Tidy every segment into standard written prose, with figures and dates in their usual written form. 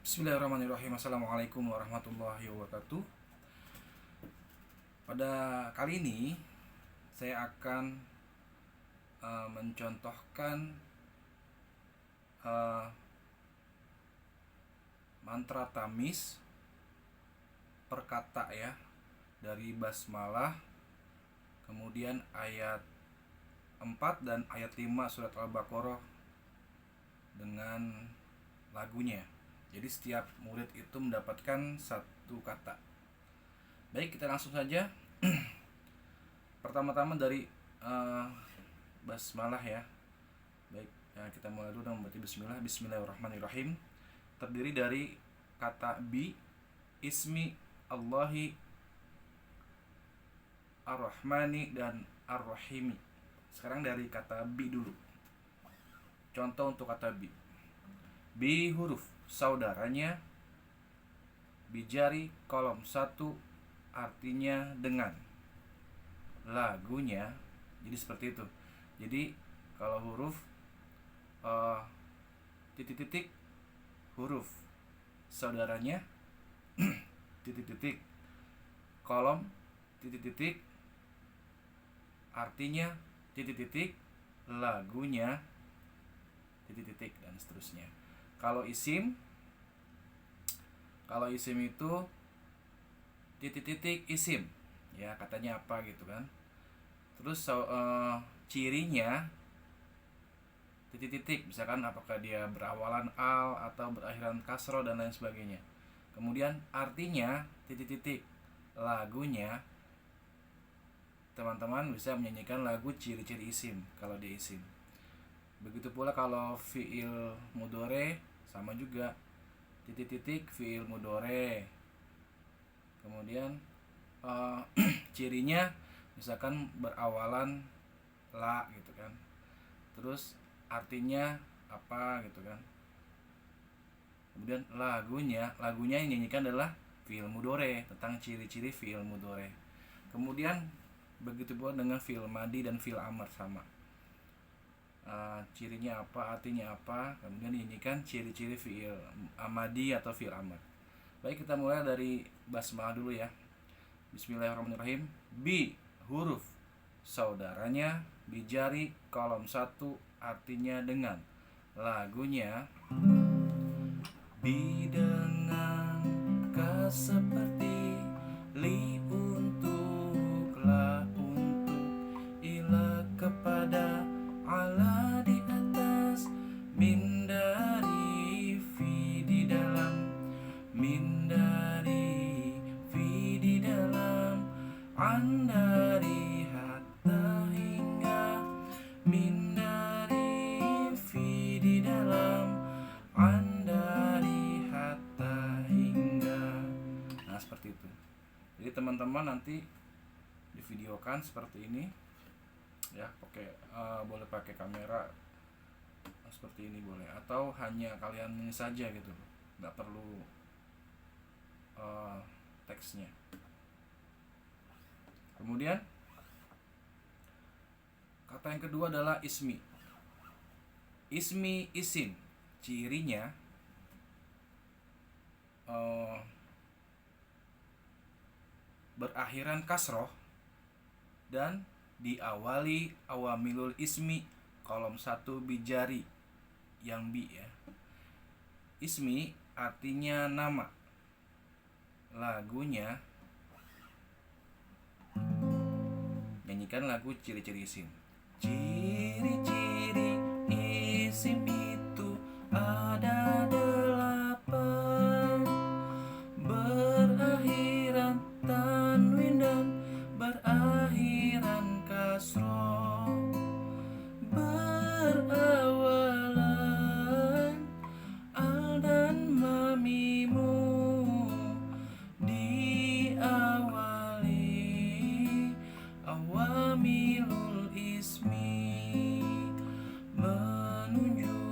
Bismillahirrahmanirrahim. Assalamualaikum warahmatullahi wabarakatuh. Pada kali ini saya akan mencontohkan mantra tamis per kata ya, dari basmalah, kemudian ayat 4 dan ayat 5 surat Al-Baqarah dengan lagunya. Jadi setiap murid itu mendapatkan satu kata. Baik, kita langsung saja. Pertama-tama dari basmalah ya. Baik, kita mulai dulu dengan membaca bismillah. Bismillahirrahmanirrahim. Terdiri dari kata bi, ismi Allahi ar-Rahmani dan ar-Rahimi. Sekarang dari kata bi dulu. Contoh untuk kata bi. Bi huruf saudaranya, bijari kolom 1 artinya dengan, lagunya. Jadi seperti itu. Jadi kalau huruf titik-titik, huruf saudaranya titik-titik, kolom titik-titik, artinya titik-titik, lagunya titik-titik, dan seterusnya. Kalau isim itu titik-titik isim ya, katanya apa gitu kan. Terus cirinya titik-titik, misalkan apakah dia berawalan al atau berakhiran kasro dan lain sebagainya. Kemudian artinya titik-titik, lagunya teman-teman bisa menyanyikan lagu ciri-ciri isim kalau dia isim. Begitu pula kalau fiil mudhore, sama juga titik-titik fiil mudhore. Kemudian cirinya misalkan berawalan la gitu kan. Terus artinya apa gitu kan. Kemudian lagunya yang dinyanyikan adalah fiil mudhore, tentang ciri-ciri fiil mudhore. Kemudian begitu pula dengan fiil madi dan fiil amr, sama. Cirinya apa, artinya apa, kemudian dinyanyikan ciri-ciri fiil amadi atau fiil amr. Baik, kita mulai dari basmalah dulu ya. Bismillahirrahmanirrahim. Bi huruf saudaranya, bijari kolom 1 artinya dengan, lagunya. Bi dengan ka seperti, li untuk, la untuk, ila kepada, ala di atas, min dari, fi di dalam, min dari, fi di dalam, an dari, hatta hingga, min dari, fi di dalam, an dari, hatta hingga. Nah, seperti itu. Jadi teman-teman nanti divideokan seperti ini ya, boleh pakai kamera seperti ini boleh, atau hanya kalian ini saja gitu, nggak perlu teksnya. Kemudian kata yang kedua adalah ismi. Ismi isim, cirinya berakhiran kasroh dan diawali awamilul ismi kolom 1 bijari, yang bi ya. Ismi artinya nama, lagunya nyanyikan lagu ciri-ciri isim. Ciri-ciri isim itu ada 8, berakhiran tanwin dan berakhiran kasroh, berawalan al dan mamimu, diawali awamilul ismi, menunjuk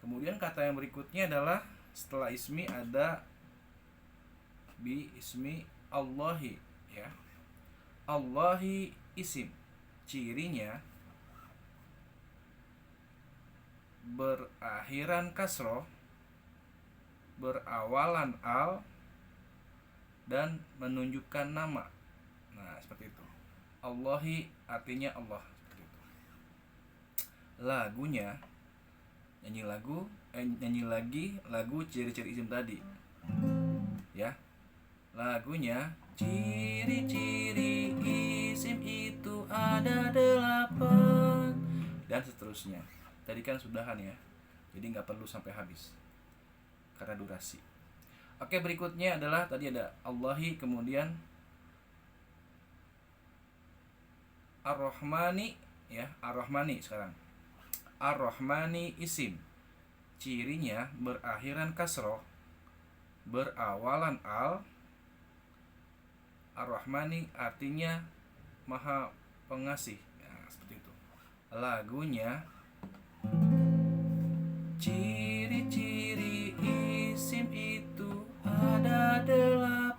Kemudian kata yang berikutnya adalah setelah ismi ada bi ismi Allahi, ya. Allahi isim. Cirinya berakhiran kasroh, berawalan al, dan menunjukkan nama. Nah, seperti itu. Allahi artinya Allah, seperti itu. Lagunya nyanyi lagi lagu ciri-ciri isim tadi, ya. Lagunya ciri-ciri isim itu ada 8 dan seterusnya. Tadi kan sudahan ya, jadi nggak perlu sampai habis karena durasi. Oke, berikutnya adalah tadi ada Allahi, kemudian Ar-Rahmani, ya. Ar-Rahmani sekarang. Ar-Rahmani isim. Cirinya berakhiran kasroh, berawalan al. Ar-Rahmani artinya Maha Pengasih. Ya, seperti itu. Lagunya ciri-ciri isim itu ada 8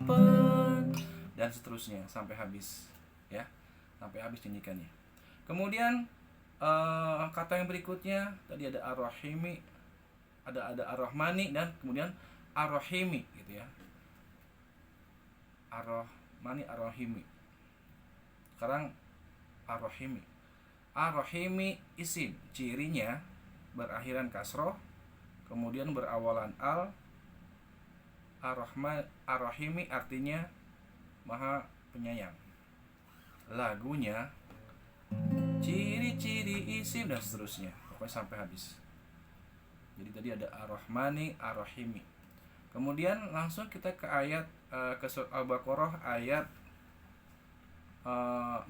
dan seterusnya sampai habis, ya. Sampai habis nyanyikannya. Kemudian kata yang berikutnya tadi ada Ar-Rahimi, ada Ar-Rahmani, dan kemudian Ar-Rahimi, gitu ya. Ar-Rahmani, Ar-Rahimi. Sekarang Ar-Rahimi. Ar-Rahimi isim. Cirinya berakhiran kasroh, kemudian berawalan al. Ar-Rahimi artinya Maha Penyayang. Lagunya ciri-ciri isim dan seterusnya, pokoknya sampai habis. Jadi tadi ada Ar-Rahmani, Ar-Rahimi. Kemudian langsung kita ke ayat ke surat Al-Baqarah ayat 4,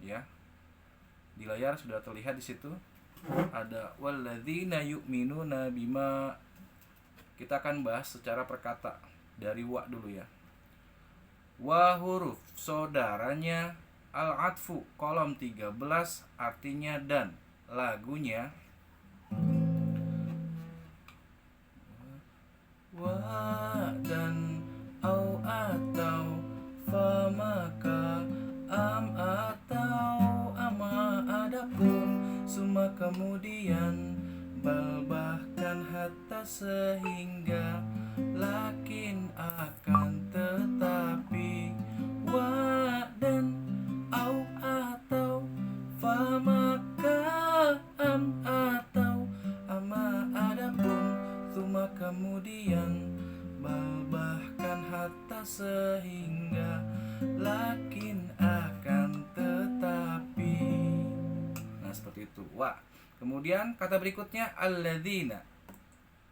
ya. Di layar sudah terlihat di situ ada walladzina yu'minuna bima. Kita akan bahas secara perkata dari wa dulu, ya. Wa huruf saudaranya al-atfu kolom 13 artinya dan. Lagunya wa dan au atau fa maka am atau ama adapun summa kemudian bal bahkan hatta sehingga lakin akan tetapi wa dan au atau fa maka am atau ama adapun summa kemudian bal bahkan hatta sehingga lakin akan tetapi. Nah, seperti itu. Wa. Kemudian kata berikutnya alladzina.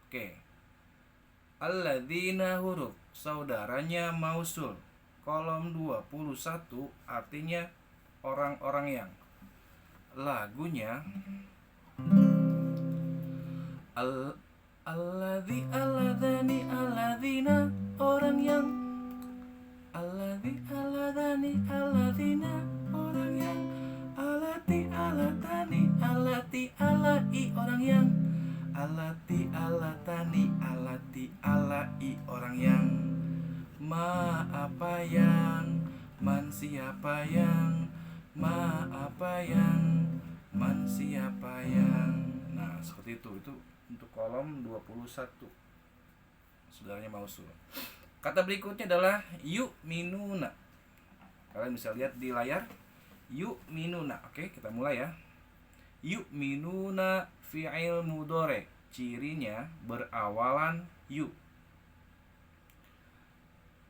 Oke. Alladzina huruf saudaranya mausul kolom 21 artinya orang-orang yang. Lagunya alladzani alladzina orang yang. Alladzina orang yang. Alati alai orang yang. Alati alai orang yang. Ma apa yang, man siapa yang, ma apa yang, man siapa yang. Nah, seperti itu untuk kolom 21. Saudaranya mausul. Kata berikutnya adalah yu'minuna. Kalian bisa lihat di layar. Yu'minuna. Oke, kita mulai ya. Yu'minuna fi'il mudhari. Cirinya berawalan yu.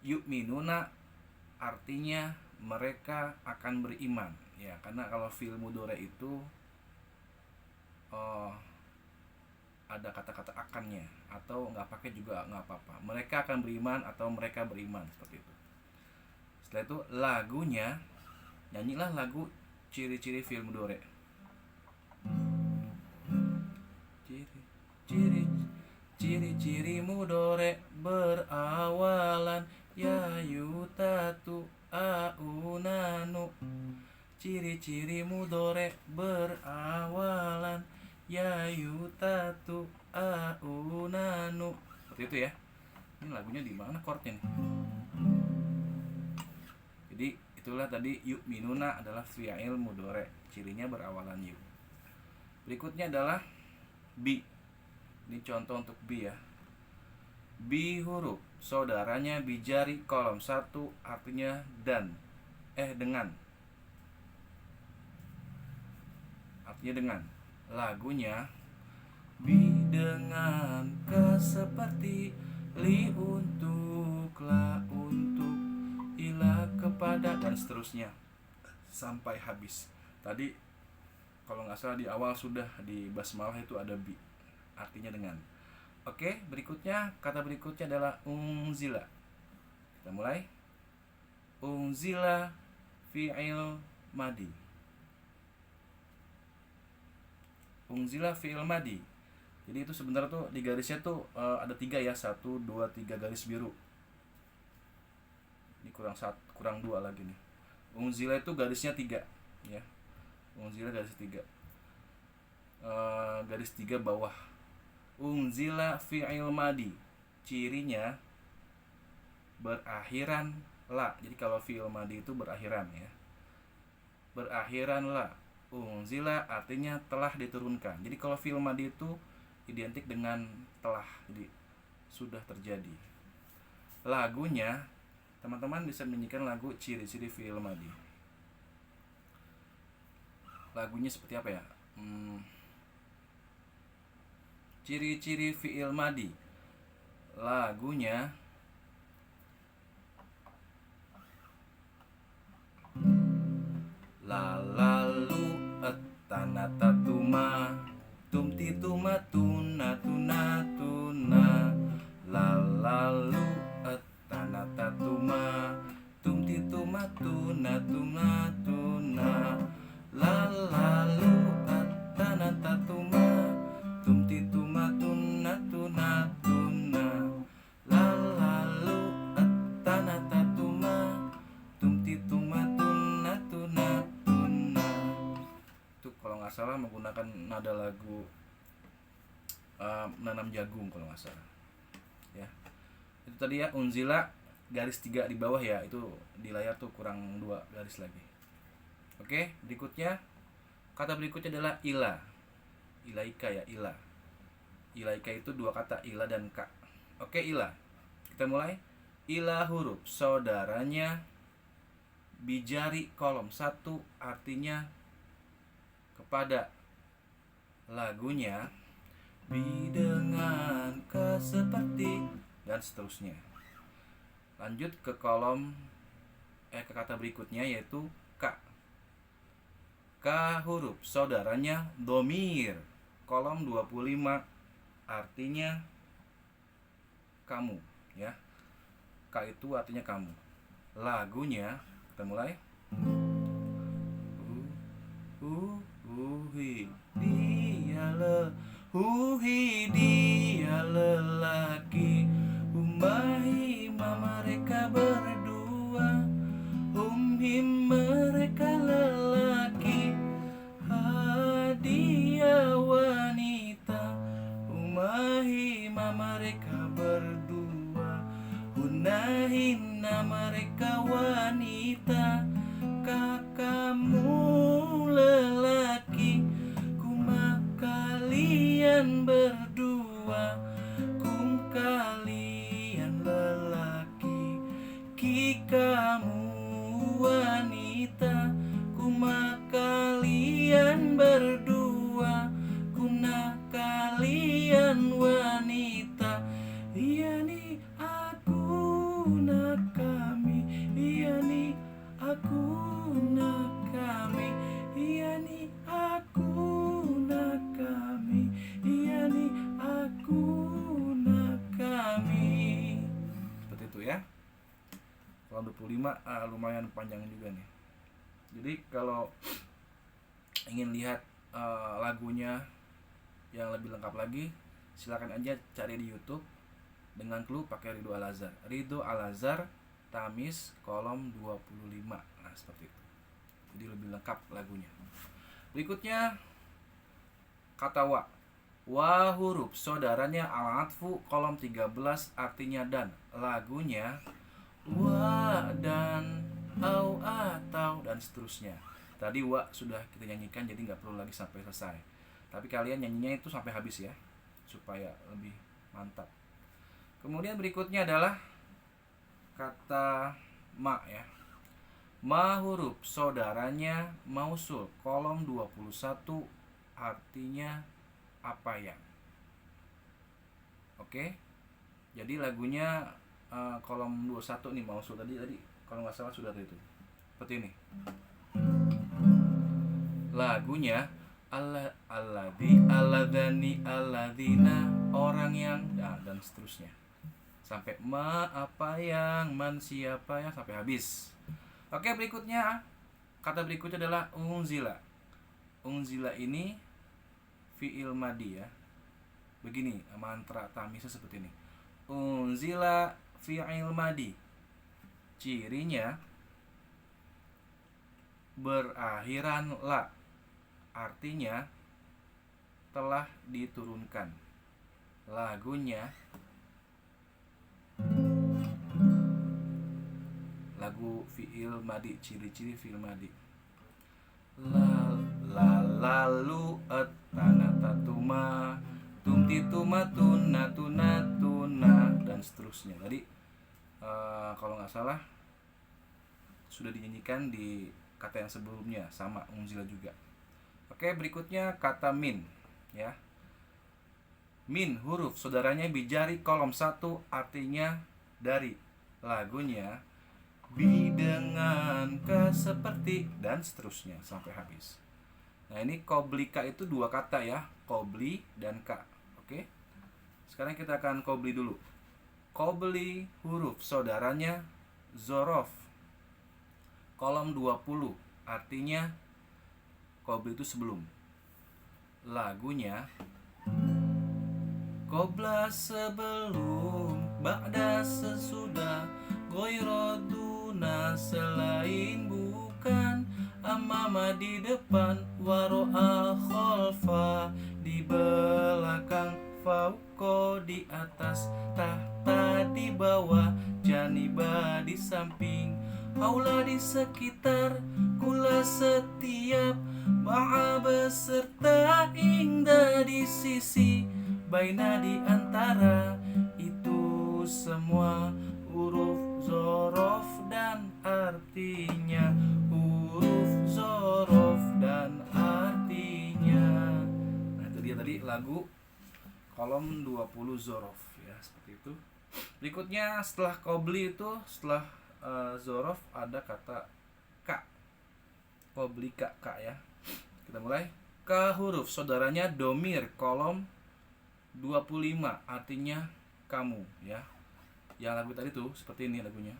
Yu'minuna artinya mereka akan beriman, ya. Karena kalau fi'il mudhari itu ada kata-kata akannya, atau nggak pakai juga nggak apa-apa. Mereka akan beriman atau mereka beriman, seperti itu. Setelah itu lagunya, nyanyilah lagu ciri-ciri fi'il mudhari. Ciri-ciri mudhari berawalan ya yutatu aunanu. Ciri-ciri mudhari berawalan ya yutatu aunanu. Seperti itu ya. Ini lagunya di mana chordnya nih? Jadi itulah tadi yuk minuna adalah fi'il mudhari, cirinya berawalan yuk. Berikutnya adalah bi. Ini contoh untuk bi ya. Bi huruf saudaranya bijari kolom 1 artinya dan dengan. Artinya dengan. Lagunya bi dengan ke seperti li untuk la untuk ila kepada dan seterusnya sampai habis. Tadi kalau nggak salah di awal sudah di basmalah itu ada bi artinya dengan. Oke, berikutnya kata berikutnya adalah unzila. Kita mulai. Unzila fi'il madi. Unzila fi'il madi. Jadi itu sebenarnya tuh di garisnya tuh ada 3 ya, 1, 2, 3 garis biru. Ini kurang 2 lagi nih. Unzila itu garisnya 3 ya. Unzila garis 3. Garis 3 bawah. Unzila fi'il madi. Cirinya berakhiran la. Jadi kalau fi'il madi itu berakhiran ya. Berakhiran la. Unzila artinya telah diturunkan. Jadi kalau fi'il madi itu identik dengan telah, jadi sudah terjadi. Lagunya, teman-teman bisa menyanyikan lagu ciri-ciri fi'il madi. Lagunya seperti apa ya? Ciri-ciri fi'il madi. Lagunya la lalu tanatatuma tumtituma tuna tuna tuna la lalu tanatatuma tumtituma tuna tuna tuna la lalu tanatatuma tumtituma tuna tuna tuna la lalu tanatatuma tumtituma tuna tuna tuna. Itu kalau nggak salah menggunakan nada lagu menanam jagung kalau nggak salah ya. Itu tadi ya unzila garis 3 di bawah ya, itu di layar tuh kurang 2 garis lagi. Oke, berikutnya kata berikutnya adalah ila. Ilaika ya, ila. Ilaika itu 2 kata, ila dan ka. Oke, ila. Kita mulai. Ila huruf saudaranya bijari kolom 1 artinya kepada. Lagunya bi dengan ke seperti dan seterusnya. Lanjut ke kolom ke kata berikutnya yaitu ka. Ka huruf saudaranya domir kolom 25 artinya kamu ya. Ka itu artinya kamu. Lagunya kita mulai. Dia lelaki Umahima mereka berdua Umhim mereka lelaki Dia wanita Umahima mereka berdua Hunahina mereka wanita Kakakmu lelaki Kuma kalian berdua Kum kalian lelaki Ki kamu wanita Kuma kalian berdua Kuna kalian wanita Iya nih aku nak kami Iya nih aku nak kami Iya nih aku nak kami Iya nih aku nak kami. Seperti itu ya. Kalau 25 lumayan panjang juga nih. Jadi kalau ingin lihat lagunya yang lebih lengkap lagi, silakan aja cari di YouTube dengan clue pakai Ridho Al-Azhar. Ridho Al-Azhar Tamis kolom 25. Nah, seperti itu. Jadi lebih lengkap lagunya. Berikutnya kata wa huruf saudaranya al-atfu kolom 13 artinya dan, lagunya wa dan au atau dan seterusnya. Tadi wa sudah kita nyanyikan, jadi nggak perlu lagi sampai selesai, tapi kalian nyanyinya itu sampai habis ya, supaya lebih mantap. Kemudian berikutnya adalah kata ma ya. Ma huruf saudaranya mausul kolom 21 artinya apa yang. Oke. Jadi lagunya kolom 21 nih mausul tadi kalau nggak salah sudah itu. Seperti ini. Lagunya alladzi alladzani alladzina orang yang dan seterusnya. Sampai ma apa yang, man siapa yang, sampai habis. Oke, berikutnya kata berikutnya adalah unzila. Unzila ini fi'il madi ya. Begini mantra tamisnya seperti ini. Unzila fi'il madi. Cirinya berakhiran la. Artinya telah diturunkan. Lagunya lagu fi'il madi, ciri-ciri fi'il madi. Lalu tanatuma tumtituma tuna dan seterusnya. Tadi kalau nggak salah sudah dinyanyikan di kata yang sebelumnya, sama unzila juga. Oke, berikutnya kata min ya. Min huruf saudaranya bijari kolom 1 artinya dari, lagunya bi dengan ke seperti dan seterusnya sampai habis. Nah, ini qoblika itu dua kata ya, qobli dan ka. Oke. Sekarang kita akan qobli dulu. Qobli huruf saudaranya zorof kolom 20 artinya qobli itu sebelum. Lagunya qobla sebelum, ba'da sesudah, goiroduna selain bukan, amama di depan, waro'a kholfa di belakang, fauko di atas, tahta di bawah, janiba di samping, haula di sekitar, kula setiap, ma'a beserta, inda di sisi, baina di antara, itu semua huruf zorof dan artinya. Huruf zorof dan artinya. Nah, itu dia tadi lagu kolom 20 zorof ya, seperti itu. Berikutnya setelah qobli itu, setelah zorof ada kata ka. Qobli ka ya. Kita mulai. Ka huruf saudaranya domir kolom 25 artinya kamu ya. Yang lagu tadi tuh seperti ini lagunya.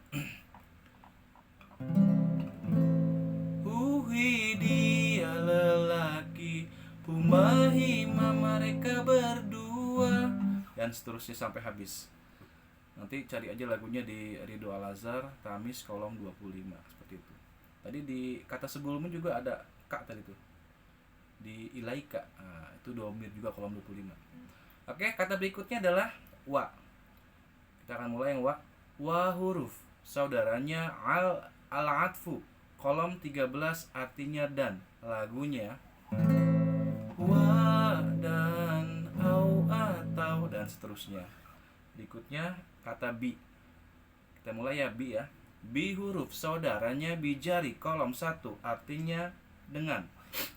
Huhi dia lelaki, humahima mereka berdua dan seterusnya sampai habis. Nanti cari aja lagunya di Ridho Al-Azhar Tamis kolom 25 seperti itu. Tadi di kata sebelumnya juga ada kak tadi tuh. Di ilaika. Nah, itu domir juga kolom 25. Oke, kata berikutnya adalah wa. Kita akan mulai yang wa. Wa huruf saudaranya al-atfu kolom 13 artinya dan, lagunya wa dan au atau dan seterusnya. Berikutnya kata bi. Kita mulai ya, bi ya. Bi huruf saudaranya bijari kolom 1 artinya dengan,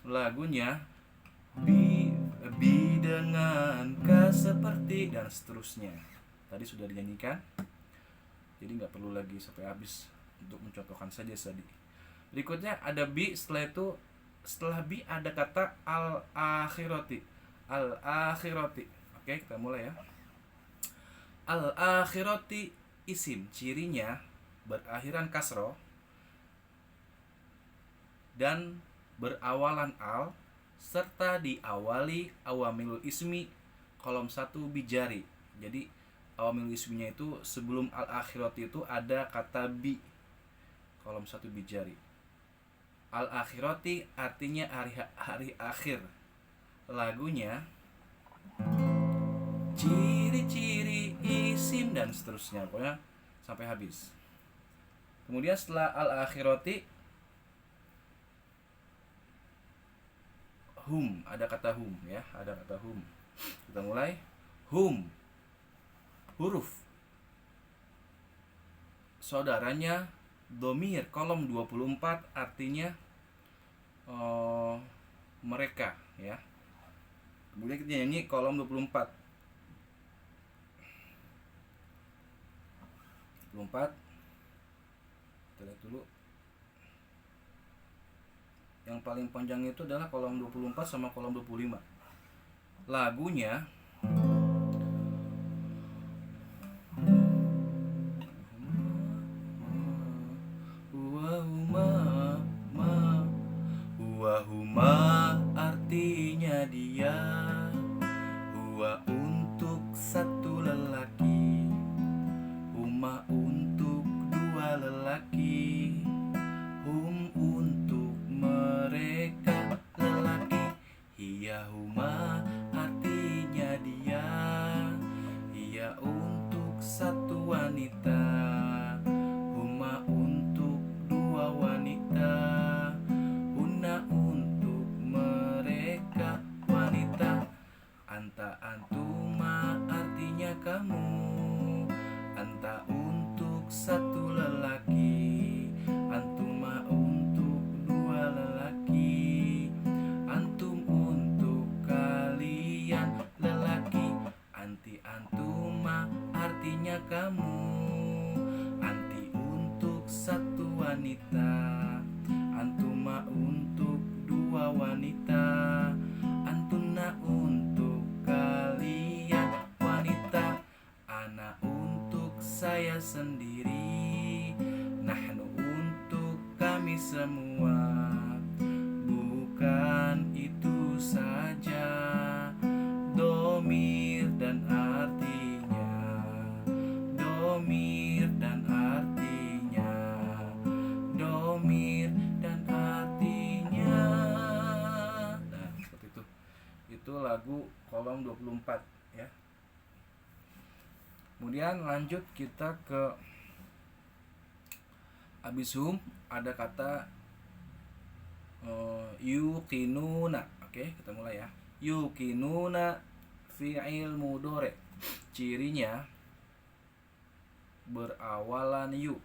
lagunya bi dengan ka seperti dan seterusnya. Tadi sudah dinyanyikan, jadi nggak perlu lagi sampai habis untuk mencontohkan saja tadi. Berikutnya ada bi, setelah bi ada kata al-akhirati. Al-akhirati. Oke, kita mulai ya. Al-akhirati isim, cirinya berakhiran kasroh dan berawalan al serta diawali awamilul ismi kolom 1 bijari. Jadi awamilul isminya itu sebelum al-akhirati itu ada kata bi kolom 1 bijari. Al-akhirati artinya hari akhir. lagunya, ciri-ciri isim dan seterusnya, pokoknya sampai habis. Kemudian setelah al-akhirati, hum, ada kata hum ya, ada kata hum. Kita mulai. Hum, huruf saudaranya domir, kolom 24, artinya mereka ya. Kemudian kita nyanyi kolom 24. 24. Kita lihat dulu. Yang paling panjang itu adalah kolom 24 sama kolom 25. Lagunya Wahuma artinya dia, huwa untuk satu lelaki, huma untuk dua lelaki, hum untuk mereka lelaki, hiya huma artinya dia, hiya untuk satu wanita, huma untuk dua wanita, huna untuk mereka wanita, anta antuma artinya kamu, anta untuk satu lelaki, antuma untuk dua lelaki, antum untuk kalian lelaki, anti antuma artinya kamu, anti untuk satu wanita, antuma untuk dua wanita, antuna untuk kalian wanita, ana untuk saya sendiri, nahnu untuk kami semua. Bukan itu saja, domir dan artinya, domir dan artinya, domir dan artinya. Nah, seperti itu. Itu lagu kolom 24 ya. Kemudian lanjut kita ke abis hum, ada kata yuqinuna. Oke, kita mulai ya. Yuqinuna fi'il mudhari. Cirinya berawalan yu,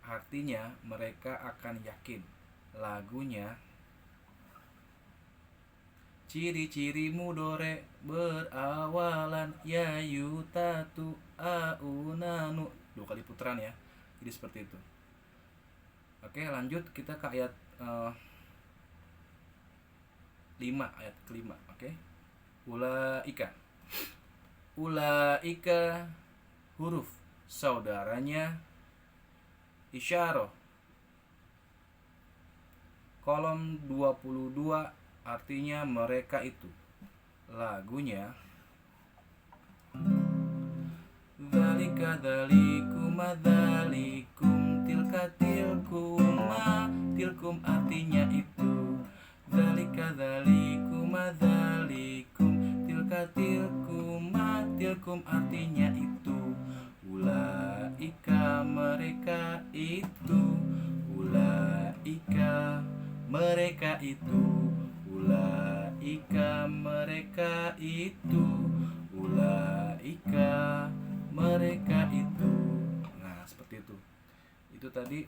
artinya mereka akan yakin. Lagunya, ciri-ciri mudhari berawalan ya yutatu aunanu. 2 kali putaran ya. Jadi seperti itu. Oke, lanjut kita ke ayat 5, ayat kelima. Oke. Ulaika. Ulaika huruf saudaranya isyarah. Kolom 22 artinya mereka itu. Lagunya, dzalika dzalikum dzalikum tilka tilkuma, tilkum artinya itu, dzalika dzalikum dzalikum tilka tilkuma, tilkum artinya itu, ulaika mereka itu, ulaika mereka itu, ulaika mereka itu, ulaika mereka itu. Nah, seperti itu. Itu tadi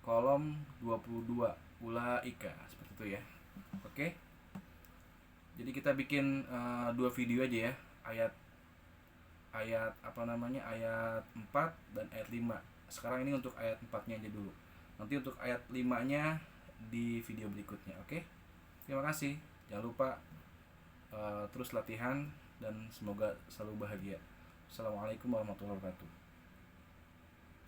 kolom 22 ulaika, seperti itu ya. Oke. Jadi kita bikin 2 video aja ya. Ayat ayat 4 dan ayat 5. Sekarang ini untuk ayat 4-nya aja dulu. Nanti untuk ayat 5-nya di video berikutnya. Oke. Terima kasih. Jangan lupa terus latihan dan semoga selalu bahagia. Assalamualaikum warahmatullahi wabarakatuh.